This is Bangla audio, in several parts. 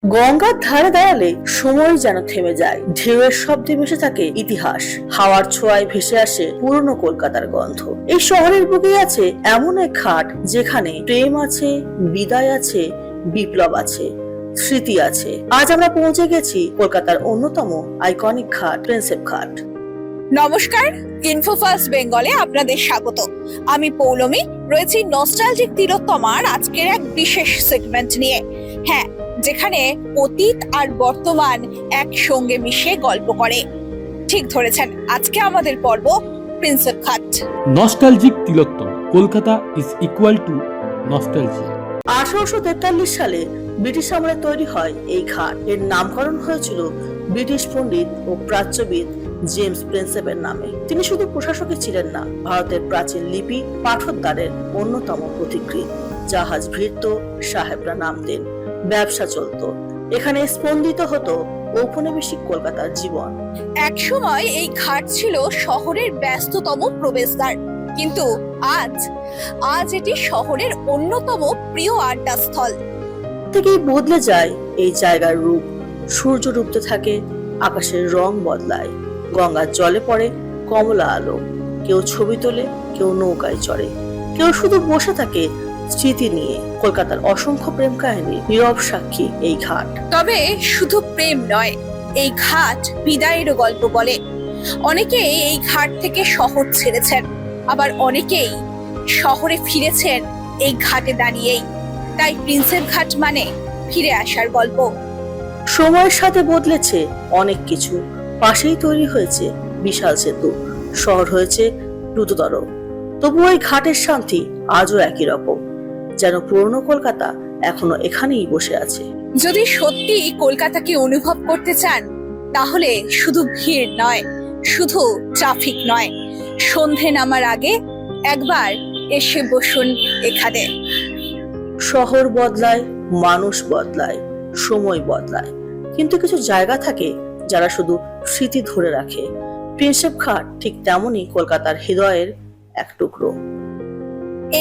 গঙ্গার ধারে দাঁড়ালে সময় যেন থেমে যায়, ঢেউয়ের শব্দে মিশে থাকে ইতিহাস, হাওয়ার ছোঁয়ায় ভেসে আসে পুরনো কলকাতার গন্ধ। এই শহরের বুকেই আছে এমন এক ঘাট যেখানে প্রেম আছে, বিদায় আছে, বিপ্লব আছে, স্মৃতি আছে। আজ আমরা পৌঁছে গেছি কলকাতার অন্যতম আইকনিক ঘাট, প্রিন্সেপ ঘাট। নমস্কার, ইনফো ফার্স্ট বেঙ্গলে আপনাদের স্বাগত। আমি পৌলমী, রয়েছি নস্টালজিক তিলোত্তমার আজকের এক বিশেষ সেগমেন্ট নিয়ে। হ্যাঁ, যেখানে অতীত আর বর্তমান একসঙ্গে মিশে গল্প করে। ঠিক ধরেছেন, আজকে আমাদের পর্ব Prinsep Ghat. Nostalgic Tilottama, Kolkata is equal to nostalgia. 1843 সালে ব্রিটিশ আমলে তৈরি হয় এই ঘাট। এর নামকরণ হয়েছিল ব্রিটিশ পণ্ডিত ও প্রাচ্যবিদ জেমস প্রিন্সেপের নামে। তিনি শুধু প্রশাসকই ছিলেন না, ভারতের প্রাচীন লিপি পাঠোদ্ধারের অন্যতম পথিকৃৎ। জাহাজ ভিড়ত, সাহেবরা নামতেন, ব্যবসা চলতো, এখানে স্পন্দিত হতো ঔপনিবেশিক কলকাতার জীবন। একসময় এই ঘাট ছিল শহরের ব্যস্ততম প্রবেশদ্বার, কিন্তু আজ এটি শহরের অন্যতম প্রিয় আড্ডাস্থল। থেকেই বদলে যায় এই জায়গার রূপ। সূর্য ডুবতে থাকে, আকাশের রং বদলায়, গঙ্গার জলে পড়ে কমলা আলো। কেউ ছবি তোলে, কেউ নৌকায় চড়ে, কেউ শুধু বসে থাকে স্মৃতি নিয়ে। কলকাতার অসংখ্য প্রেম কাহিনীর নীরব সাক্ষী এই ঘাট। তবে শুধু প্রেম নয়, এই ঘাট বিদায়েরও গল্প বলে। অনেকেই এই ঘাট থেকে শহর ছেড়েছেন, আবার অনেকেই শহরে ফিরেছেন এই ঘাটে দাঁড়িয়েই। তাই প্রিন্সেপ ঘাট মানে ফিরে আসার গল্প। সময়ের সাথে বদলেছে অনেক কিছু। পাশেই তৈরি হয়েছে বিশাল সেতু, শহর হয়েছে দ্রুততর, তবু ওই ঘাটের শান্তি আজও একই রকম, যেন পুরনো কলকাতা এখনো এখানেই বসে আছে। যদি সত্যি কলকাতাকে অনুভব করতে চান, তাহলে শুধু ভিড় নয়, শুধু ট্রাফিক নয়, সন্ধে নামার আগে একবার এসে বসুন এখানে। শহর বদলায়, মানুষ বদলায়, সময় বদলায়, কিন্তু কিছু জায়গা থাকে যারা শুধু স্মৃতি ধরে রাখে। প্রিন্সেপ ঘাট ঠিক তেমনই কলকাতার হৃদয়ের এক টুকরো।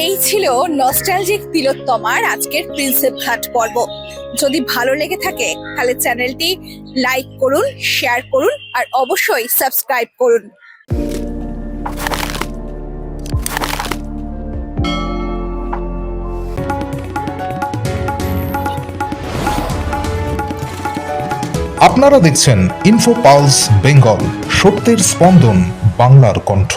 এই ছিল নস্টালজিক তিলোত্তমার আজকের প্রিন্সেপ ঘাট পর্ব। যদি ভালো লেগে থাকে তাহলে চ্যানেলটি লাইক করুন, শেয়ার করুন আর অবশ্যই সাবস্ক্রাইব করুন। আপনারা দেখছেন ইনফো পালস বেঙ্গল, সত্যের স্পন্দন, বাংলার কণ্ঠ।